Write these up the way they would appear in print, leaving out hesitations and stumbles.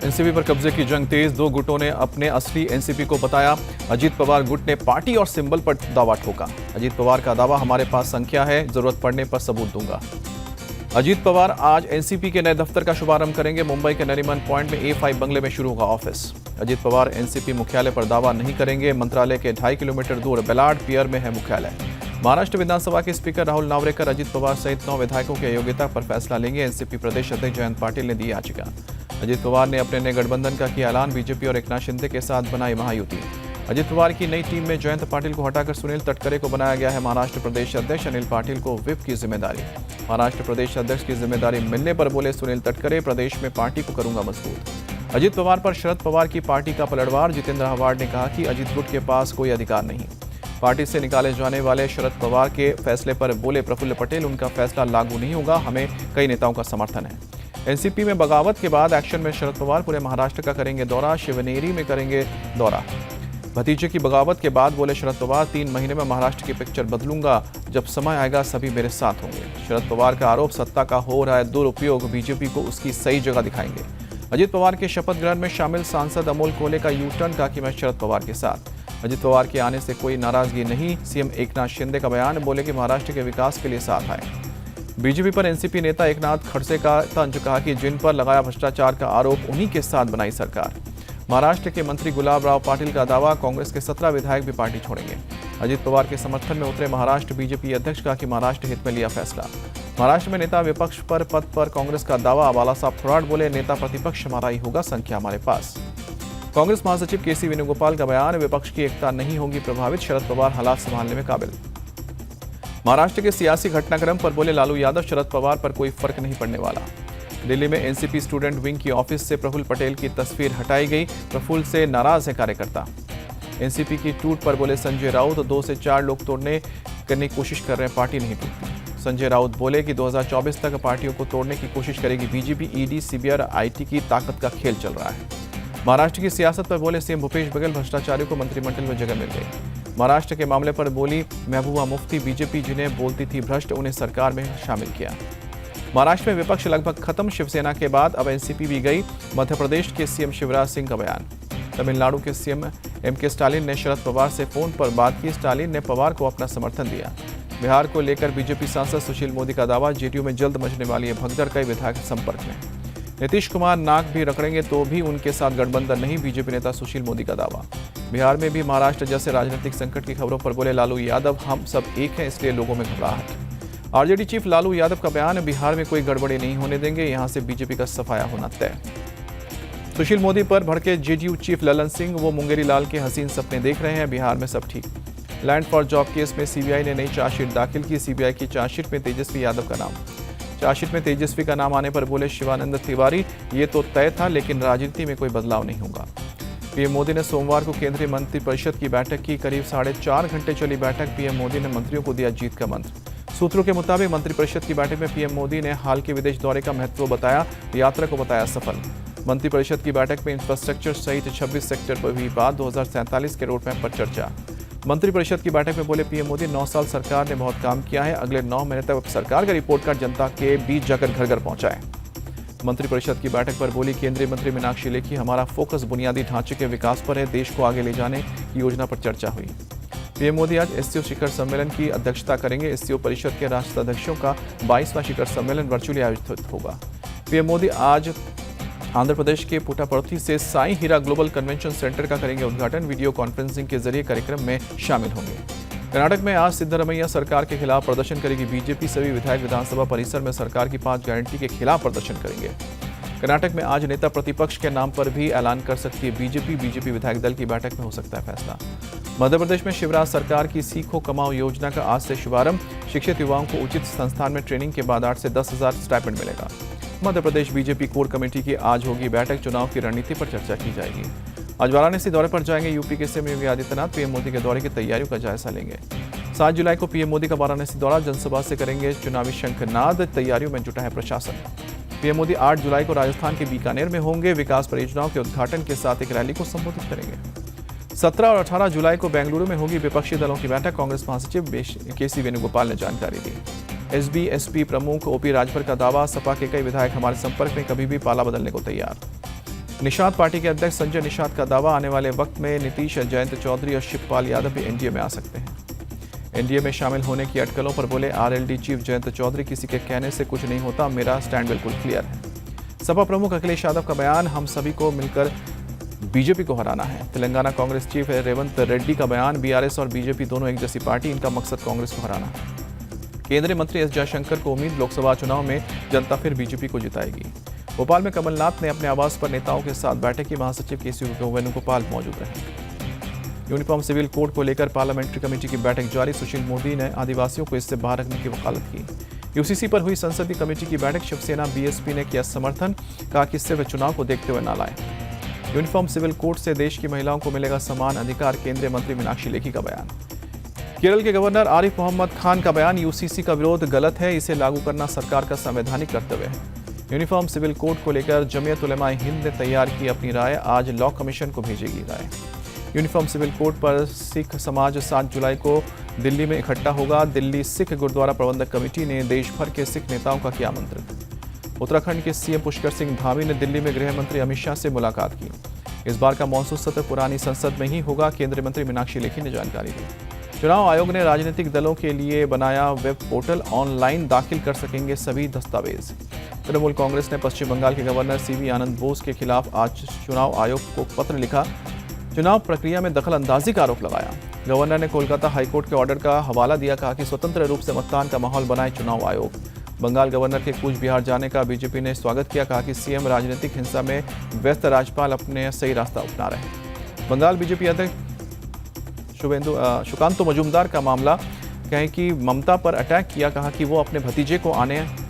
NCP पर कब्जे की जंग तेज, दो गुटों ने अपने असली एनसीपी को बताया। अजीत पवार गुट ने पार्टी और सिंबल पर दावा ठोका। अजीत पवार का दावा, हमारे पास संख्या है, जरूरत पड़ने पर सबूत दूंगा। अजीत पवार आज एनसीपी के नए दफ्तर का शुभारंभ करेंगे। मुंबई के नरीमन पॉइंट में A5 बंगले में शुरू होगा ऑफिस। अजीत पवार एनसीपी मुख्यालय पर दावा नहीं करेंगे। मंत्रालय के 2.5 किलोमीटर दूर बेलाड पियर में है मुख्यालय। महाराष्ट्र विधानसभा के स्पीकर राहुल नावरेकर अजीत पवार सहित 9 विधायकों की अयोग्यता पर फैसला लेंगे। एनसीपी प्रदेश अध्यक्ष जयंत पाटिल ने दी याचिका। अजीत पवार ने अपने नए गठबंधन का किया ऐलान। बीजेपी और एकनाथ शिंदे के साथ बनाई महायुति। अजीत पवार की नई टीम में जयंत पाटिल को हटाकर सुनील तटकरे को बनाया गया है महाराष्ट्र प्रदेश अध्यक्ष। अनिल पाटिल को व्हिप की जिम्मेदारी। महाराष्ट्र प्रदेश अध्यक्ष की जिम्मेदारी मिलने पर बोले सुनील तटकरे, प्रदेश में पार्टी को करूंगा मजबूत। अजीत पवार पर शरद पवार की पार्टी का पलटवार। जितेंद्र आव्हाड ने कहा कि अजीत गुट के पास कोई अधिकार नहीं। पार्टी से निकाले जाने वाले शरद पवार के फैसले पर बोले प्रफुल्ल पटेल, उनका फैसला लागू नहीं होगा, हमें कई नेताओं का समर्थन है। एनसीपी में बगावत के बाद एक्शन में शरद पवार पूरे महाराष्ट्र का करेंगे दौरा। शिवनेरी में करेंगे दौरा। भतीजे की बगावत के बाद बोले शरद पवार, 3 महीने में महाराष्ट्र की पिक्चर बदलूंगा, जब समय आएगा सभी मेरे साथ होंगे। शरद पवार का आरोप, सत्ता का हो रहा है दुरुपयोग, बीजेपी को उसकी सही जगह दिखाएंगे। अजीत पवार के शपथ ग्रहण में शामिल सांसद अमोल कोले का यू टर्न, कहा कि मैं शरद पवार के साथ। अजीत पवार के आने से कोई नाराजगी नहीं। सीएम एकनाथ शिंदे का बयान, बोले कि महाराष्ट्र के विकास के लिए साथ आए। बीजेपी पर एनसीपी नेता एकनाथ खड़से का तंज, कहा कि जिन पर लगाया भ्रष्टाचार का आरोप, उन्हीं के साथ बनाई सरकार। महाराष्ट्र के मंत्री गुलाब राव पाटिल का दावा, कांग्रेस के 17 विधायक भी पार्टी छोड़ेंगे। अजीत पवार के समर्थन में उतरे महाराष्ट्र बीजेपी अध्यक्ष, कहा कि महाराष्ट्र हित में लिया फैसला। महाराष्ट्र में नेता विपक्ष पर पद पर कांग्रेस का दावा। बाला साहब थोराट बोले, नेता प्रतिपक्ष हमारा ही होगा, संख्या हमारे पास। कांग्रेस महासचिव केसी वेणुगोपाल का बयान, विपक्ष की एकता नहीं होगी प्रभावित, शरद पवार हालात संभालने में काबिल। महाराष्ट्र के सियासी घटनाक्रम पर बोले लालू यादव, शरद पवार पर कोई फर्क नहीं पड़ने वाला। दिल्ली में एनसीपी स्टूडेंट विंग की ऑफिस से प्रफुल्ल पटेल की तस्वीर हटाई गई। प्रफुल्ल से नाराज है कार्यकर्ता। एनसीपी की टूट पर बोले संजय राउत, 2 से 4 लोग तोड़ने करने की कोशिश कर रहे हैं, पार्टी नहीं टूटती। संजय राउत बोले कि 2024 तक पार्टियों को तोड़ने की कोशिश करेगी बीजेपी। ईडी, सीबीआई और आईटी की ताकत का खेल चल रहा है। महाराष्ट्र की सियासत पर बोले सीएम भूपेश बघेल, भ्रष्टाचारियों को मंत्रिमंडल में जगह मिल गई। महाराष्ट्र के मामले पर बोली महबूबा मुफ्ती, बीजेपी जिन्हें बोलती थी भ्रष्ट, उन्हें सरकार में शामिल किया। महाराष्ट्र में विपक्ष लगभग खत्म, शिवसेना के बाद अब एनसीपी भी गई। मध्य प्रदेश के सीएम शिवराज सिंह का बयान। तमिलनाडु के सीएम एमके स्टालिन ने शरद पवार से फोन पर बात की। स्टालिन ने पवार को अपना समर्थन दिया। बिहार को लेकर बीजेपी सांसद सुशील मोदी का दावा, जेडीयू में जल्द मचने वाली है भगदड़, कई विधायक संपर्क में। नीतीश कुमार नाक भी रगड़ेंगे तो भी उनके साथ गठबंधन नहीं, बीजेपी नेता सुशील मोदी का दावा। बिहार में भी महाराष्ट्र जैसे राजनीतिक संकट की खबरों पर बोले लालू यादव, हम सब एक हैं, इसलिए लोगों में घबराहट। आरजेडी चीफ लालू यादव का बयान, बिहार में कोई गड़बड़ी नहीं होने देंगे, यहां से बीजेपी का सफाया होना तय। सुशील मोदी पर भड़के जेडीयू चीफ ललन सिंह, वो मुंगेरी लाल के हसीन सपने देख रहे हैं, बिहार में सब ठीक। लैंड फॉर जॉब केस में सीबीआई ने नई चार्जशीट दाखिल की। सीबीआई की चार्जशीट में तेजस्वी यादव का नाम। चार्जशीट में तेजस्वी का नाम आने पर बोले शिवानंद तिवारी, ये तो तय था, लेकिन राजनीति में कोई बदलाव नहीं होगा। पीएम मोदी ने सोमवार को केंद्रीय मंत्रिपरिषद की बैठक की। करीब 4.5 घंटे चली बैठक। पीएम मोदी ने मंत्रियों को दिया जीत का मंत्र। सूत्रों के मुताबिक मंत्रिपरिषद की बैठक में पीएम मोदी ने हाल के विदेश दौरे का महत्व बताया, यात्रा को बताया सफल। मंत्रिपरिषद की बैठक में इंफ्रास्ट्रक्चर सहित 26 सेक्टर पर हुई बात। 2047 के रोड मैप पर चर्चा। मंत्रिपरिषद की बैठक में बोले पीएम मोदी, 9 साल सरकार ने बहुत काम किया है, अगले 9 महीने तक सरकार का रिपोर्ट कार्ड जनता के बीच जाकर घर घर पहुंचाए। मंत्रिपरिषद की बैठक पर बोली केंद्रीय मंत्री मीनाक्षी लेखी, हमारा फोकस बुनियादी ढांचे के विकास पर है, देश को आगे ले जाने की योजना पर चर्चा हुई। पीएम मोदी आज एससीओ शिखर सम्मेलन की अध्यक्षता करेंगे। एससीओ परिषद के राष्ट्राध्यक्षों का 22वां शिखर सम्मेलन वर्चुअली आयोजित होगा। पीएम मोदी आज आंध्र प्रदेश के पुट्टापर्थी से साई हीरा ग्लोबल कन्वेंशन सेंटर का करेंगे उद्घाटन। वीडियो कॉन्फ्रेंसिंग के जरिए कार्यक्रम में शामिल होंगे। कर्नाटक में आज सिद्धरमैया सरकार के खिलाफ प्रदर्शन करेगी बीजेपी। सभी विधायक विधानसभा परिसर में सरकार की 5 गारंटी के खिलाफ प्रदर्शन करेंगे। कर्नाटक में आज नेता प्रतिपक्ष के नाम पर भी ऐलान कर सकती है बीजेपी। बीजेपी विधायक दल की बैठक में हो सकता है फैसला। मध्य प्रदेश में शिवराज सरकार की सीखो कमाओ योजना का आज से शुभारंभ। शिक्षित युवाओं को उचित संस्थान में ट्रेनिंग के बाद 8 से 10,000 स्टाइपेंड मिलेगा। Madhya Pradesh BJP core committee की आज होगी बैठक। चुनाव की रणनीति पर चर्चा की जाएगी। आज वाराणसी दौरे पर जाएंगे यूपी के सीएम योगी आदित्यनाथ। पीएम मोदी के दौरे की तैयारियों का जायजा लेंगे। 7 जुलाई को पीएम मोदी का वाराणसी दौरा, जनसभा से करेंगे चुनावी शंखनाद। तैयारियों में जुटा है प्रशासन। पीएम मोदी 8 जुलाई को राजस्थान के बीकानेर में होंगे। विकास परियोजनाओं के उद्घाटन के साथ एक रैली को संबोधित करेंगे। 17 और 18 जुलाई को बेंगलुरु में होगी विपक्षी दलों की बैठक। कांग्रेस महासचिव केसी वेणुगोपाल ने जानकारी दी। एसबी-एसपी प्रमुख ओपी राजभर का दावा, सपा के कई विधायक हमारे संपर्क में, कभी भी पाला बदलने को तैयार। निषाद पार्टी के अध्यक्ष संजय निषाद का दावा, आने वाले वक्त में नीतीश, जयंत चौधरी और शिवपाल यादव भी एनडीए में आ सकते हैं। एनडीए में शामिल होने की अटकलों पर बोले आरएलडी चीफ जयंत चौधरी, किसी के कहने से कुछ नहीं होता, मेरा स्टैंड बिल्कुल क्लियर है। सपा प्रमुख अखिलेश यादव का बयान, हम सभी को मिलकर बीजेपी को हराना है। तेलंगाना कांग्रेस चीफ रेवंत रेड्डी का बयान, बीआरएस और बीजेपी दोनों एक जैसी पार्टी, इनका मकसद कांग्रेस को हराना है। केंद्रीय मंत्री एस जयशंकर को उम्मीद, लोकसभा चुनाव में जनता फिर बीजेपी को जिताएगी। भोपाल में कमलनाथ ने अपने आवास पर नेताओं के साथ बैठक की, महासचिव केसी वेणुगोपाल मौजूद रहे। यूनिफॉर्म सिविल कोड को लेकर पार्लियामेंट्री कमेटी की बैठक जारी, सुशील मोदी ने आदिवासियों को इससे बाहर रखने की वकालत की। यूसीसी पर हुई संसदीय कमेटी की बैठक, शिवसेना बीएसपी ने किया समर्थन, कहा कि सिर्फ चुनाव को देखते हुए न लाए। यूनिफॉर्म सिविल कोड से देश की महिलाओं को मिलेगा समान अधिकार, केंद्रीय मंत्री मीनाक्षी लेखी का बयान। केरल के गवर्नर आरिफ मोहम्मद खान का बयान, यूसीसी का विरोध गलत है, इसे लागू करना सरकार का संवैधानिक कर्तव्य है। यूनिफॉर्म सिविल कोड को लेकर जमीयत उलेमा हिंद ने तैयार की अपनी राय, आज लॉ कमीशन को भेजेगी राय। यूनिफॉर्म सिविल कोड पर सिख समाज 7 जुलाई को दिल्ली में इकट्ठा होगा। दिल्ली सिख गुरुद्वारा प्रबंधक कमेटी ने देश भर के सिख नेताओं का किया आमंत्रित। उत्तराखंड के सीएम पुष्कर सिंह धामी ने दिल्ली में गृह मंत्री अमित शाह से मुलाकात की। इस बार का मॉनसून सत्र पुरानी संसद में ही होगा, केंद्रीय मंत्री मीनाक्षी लेखी ने जानकारी दी। चुनाव आयोग ने राजनीतिक दलों के लिए बनाया वेब पोर्टल, ऑनलाइन दाखिल कर सकेंगे सभी दस्तावेज। तृणमूल कांग्रेस ने पश्चिम बंगाल के गवर्नर सीवी आनंद बोस के खिलाफ आज चुनाव आयोग को पत्र लिखा, चुनाव प्रक्रिया में दखल अंदाजी का आरोप लगाया। गवर्नर ने कोलकाता हाईकोर्ट के ऑर्डर का हवाला दिया, कहा कि स्वतंत्र रूप से मतदान का माहौल बनाए चुनाव आयोग। बंगाल गवर्नर के कूच बिहार जाने का बीजेपी ने स्वागत किया, कहा कि सीएम राजनीतिक हिंसा में व्यस्त राज्यपाल अपने सही रास्ता अपना रहे। बंगाल बीजेपी अध्यक्ष सुकांतो मजूमदार का मामला, कहें कि ममता पर अटैक किया, कहा कि वो अपने भतीजे को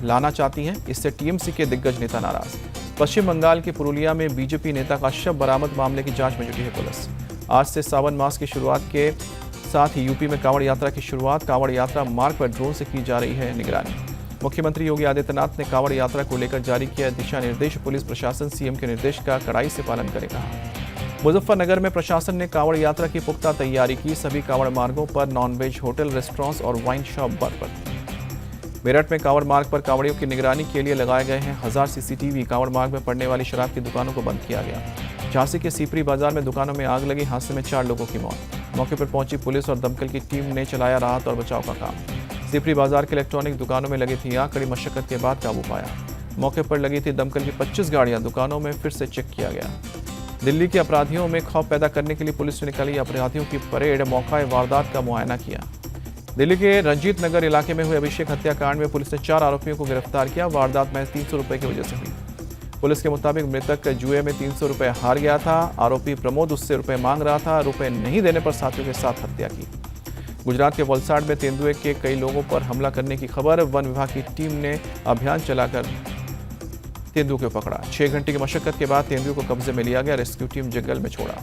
लाना चाहती हैं, इससे टीएमसी के दिग्गज नेता नाराज। पश्चिम बंगाल के पुरुलिया में बीजेपी नेता का शव बरामद, मामले की जांच में जुटी है पुलिस। आज से सावन मास की शुरुआत के साथ ही यूपी में कांवड़ यात्रा की शुरुआत, कांवड़ यात्रा मार्ग पर ड्रोन से की जा रही है निगरानी। मुख्यमंत्री योगी आदित्यनाथ ने कांवड़ यात्रा को लेकर जारी किया दिशा निर्देश, पुलिस प्रशासन सीएम के निर्देश का कड़ाई से पालन करेगा। मुजफ्फरनगर में प्रशासन ने कांवड़ यात्रा की पुख्ता तैयारी की, सभी कांवड़ मार्गों पर नॉनवेज होटल, रेस्टोरेंट्स और वाइन शॉप बंद पर। मेरठ में कांवड़ मार्ग पर कांवड़ियों की निगरानी के लिए लगाए गए हैं 1000 सीसीटीवी। कांवड़ मार्ग में पड़ने वाली शराब की दुकानों को बंद किया गया। झांसी के सीपरी बाजार में दुकानों में आग लगी, हादसे में 4 लोगों की मौत। मौके पर पहुंची पुलिस और दमकल की टीम ने चलाया राहत और बचाव का काम। सीपरी बाजार के इलेक्ट्रॉनिक दुकानों में लगी थी आग, कड़ी मशक्कत के बाद काबू पाया। मौके पर लगी थी दमकल की 25 गाड़ियां, दुकानों में फिर से चेक किया गया। दिल्ली के अपराधियों में खौफ पैदा करने के लिए पुलिस ने निकाली अपराधियों की परेड, मौका वारदात का मुआयना किया। दिल्ली के रंजीत नगर इलाके में हुए अभिषेक हत्याकांड में पुलिस ने 4 आरोपियों को गिरफ्तार किया। वारदात महज 300 रुपए की वजह से हुई। पुलिस के मुताबिक मृतक जुए में 300 रुपए हार गया था। आरोपी प्रमोद उससे रुपए मांग रहा था, रुपए नहीं देने पर साथियों के साथ हत्या की। गुजरात के वलसाड में तेंदुए के कई लोगों पर हमला करने की खबर, वन विभाग की टीम ने अभियान चलाकर तेंदुए को पकड़ा। 6 घंटे की मशक्कत के बाद तेंदुए को कब्जे में लिया गया, रेस्क्यू टीम जंगल में छोड़ा।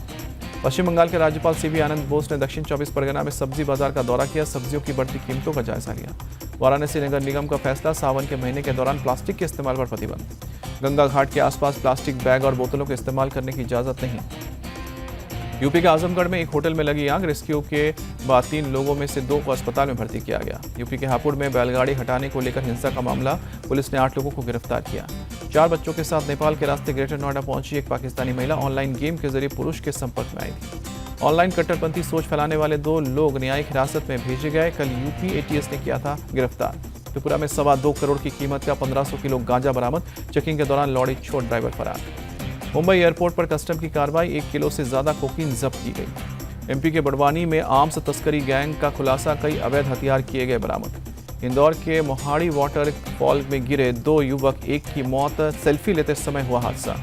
पश्चिम बंगाल के राज्यपाल सीवी आनंद बोस ने दक्षिण 24 परगना में सब्जी बाजार का दौरा किया, सब्जियों की बढ़ती कीमतों का जायजा लिया। वाराणसी नगर निगम का फैसला, सावन के महीने के दौरान प्लास्टिक के इस्तेमाल पर प्रतिबंध। गंगा घाट के आसपास प्लास्टिक बैग और बोतलों के इस्तेमाल करने की इजाजत नहीं। यूपी के आजमगढ़ में एक होटल में लगी आग, रेस्क्यू के बाद 3 लोगों में से 2 को अस्पताल में भर्ती किया गया। यूपी के हापुड़ में बैलगाड़ी हटाने को लेकर हिंसा का मामला, पुलिस ने 8 लोगों को गिरफ्तार किया। 4 बच्चों के साथ नेपाल के रास्ते ग्रेटर नोएडा पहुंची एक पाकिस्तानी महिला, ऑनलाइन गेम के जरिए पुरुष के संपर्क में आई थी। ऑनलाइन कट्टरपंथी सोच फैलाने वाले 2 लोग न्यायिक हिरासत में भेजे गए। कल यूपी एटीएस ने किया था गिरफ्तार। त्रिपुरा में 2.25 करोड़ की कीमत का 1500 किलो गांजा बरामद, चेकिंग के दौरान लौड़ी छोड़ ड्राइवर फरार। मुंबई एयरपोर्ट पर कस्टम की कार्रवाई, 1 किलो से ज्यादा कोकीन जब्त की गई। एमपी के बड़वानी में आर्म्स तस्करी गैंग का खुलासा, कई अवैध हथियार किए गए बरामद। इंदौर के मोहाड़ी वाटर फॉल में गिरे 2 युवक, एक की मौत, सेल्फी लेते समय हुआ हादसा।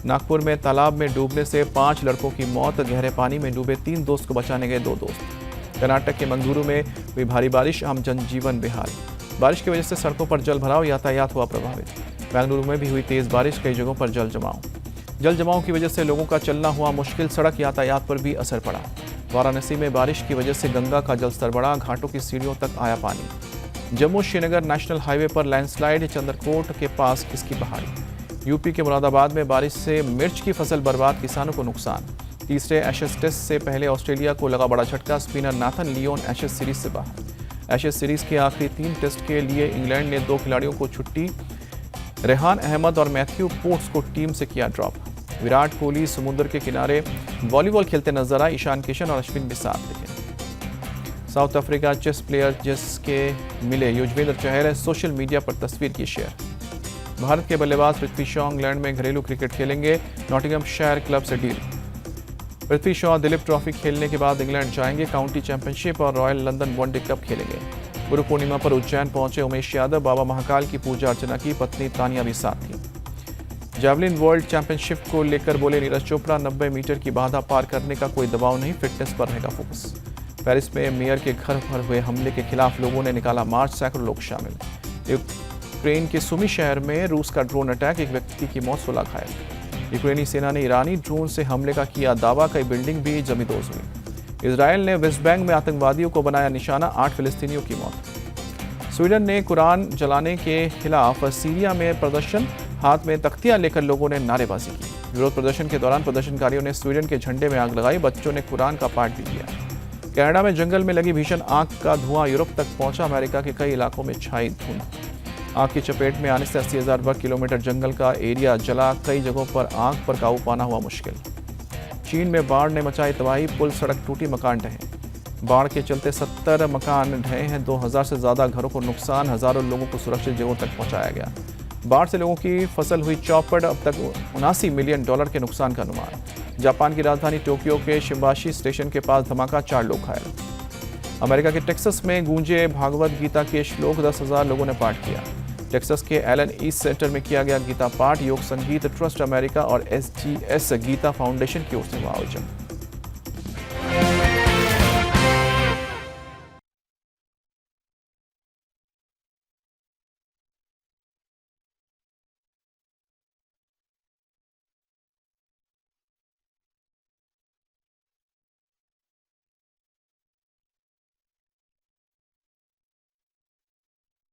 नागपुर में तालाब में डूबने से 5 लड़कों की मौत, गहरे पानी में डूबे 3 दोस्त को बचाने गए 2 दोस्त। कर्नाटक के मंगलुरु में हुई भारी बारिश, आम जनजीवन बेहाल। बारिश की वजह से सड़कों पर जल भराव, यातायात हुआ प्रभावित। बेंगलुरु में भी हुई तेज बारिश, कई जगहों पर जल जमाव की वजह से लोगों का चलना हुआ मुश्किल, सड़क यातायात पर भी असर पड़ा। वाराणसी में बारिश की वजह से गंगा का जलस्तर बढ़ा, घाटों की सीढ़ियों तक आया पानी। जम्मू श्रीनगर नेशनल हाईवे पर लैंडस्लाइड, चंद्रकोट के पास इसकी पहाड़ी। यूपी के मुरादाबाद में बारिश से मिर्च की फसल बर्बाद, किसानों को नुकसान। तीसरे एशेज टेस्ट से पहले ऑस्ट्रेलिया को लगा बड़ा झटका, spinner Nathan Lyon Ashes series से बाहर। एशेज सीरीज के आखिरी 3 टेस्ट के लिए इंग्लैंड ने 2 खिलाड़ियों को छुट्टी, रेहान अहमद और मैथ्यू पोर्ट्स को टीम से किया ड्रॉप। विराट कोहली समुद्र के किनारे वॉलीबॉल खेलते नजर आए। ईशान किशन और अश्विन भी साथ दिखे। साउथ अफ्रीका चेस प्लेयर जिसके मिले युजवेंद्र चहल सोशल मीडिया पर तस्वीर की शेयर। भारत के बल्लेबाज पृथ्वी शॉ इंग्लैंड में घरेलू क्रिकेट खेलेंगे। नॉटिंघमशायर क्लब से डील। पृथ्वी शॉ दिलीप ट्रॉफी खेलने के बाद इंग्लैंड जाएंगे। काउंटी चैंपियनशिप और रॉयल लंदन वनडे कप खेलेंगे। गुरु पूर्णिमा पर उज्जैन पहुंचे उमेश यादव। बाबा महाकाल की पूजा अर्चना की। पत्नी तानिया भी साथ थी। जैवलिन वर्ल्ड चैंपियनशिप को लेकर बोले नीरज चोपड़ा, 90 मीटर की बाधा पार करने का कोई दबाव नहीं, फिटनेस पर रहेगा फोकस। पेरिस में मेयर के घर पर हुए हमले के खिलाफ लोगों ने निकाला मार्च। सैकड़ों लोग शामिल। यूक्रेन के सुमी शहर में रूस का ड्रोन अटैक, एक व्यक्ति की मौत, 16 घायल। यूक्रेनी सेना ने ईरानी ड्रोन से हमले का किया दावा। कई बिल्डिंग भी जमींदोज हुई। इजरायल ने वेस्ट बैंक में आतंकवादियों को बनाया निशाना। 8 फिलिस्तीनियों की मौत। स्वीडन ने कुरान जलाने के खिलाफ सीरिया में प्रदर्शन। हाथ में तख्तियां लेकर लोगों ने नारेबाजी की। विरोध प्रदर्शन के दौरान प्रदर्शनकारियों ने स्वीडन के झंडे में आग लगाई। बच्चों ने कुरान का पाठ भी किया। कनाडा में जंगल में लगी भीषण आग का धुआं यूरोप तक पहुंचा। अमेरिका के कई इलाकों में छाई धुंध। आग की चपेट में आने से 80,000 वर्ग किलोमीटर जंगल का एरिया जला। कई जगहों पर आग पर काबू पाना हुआ मुश्किल। चीन में बाढ़ ने मचाई तबाही। पुल, सड़क टूटी, मकान ढहे। बाढ़ के चलते 70 मकान ढहे हैं। 2000 से ज्यादा घरों को नुकसान। हजारों लोगों को सुरक्षित जगहों तक पहुंचाया गया। बाढ़ से लोगों की फसल हुई चौपट। अब तक $79 मिलियन के नुकसान का अनुमान। जापान की राजधानी टोक्यो के शिंबाशी स्टेशन के पास धमाका, 4 लोग घायल। अमेरिका के टेक्सास में गूंजे भागवत गीता के श्लोक। 10,000 लोगों ने पाठ किया। टेक्सास के एलन ईस्ट सेंटर में किया गया गीता पाठ। योग संगीत ट्रस्ट अमेरिका और SGS गीता फाउंडेशन की ओर से हुआ आयोजन।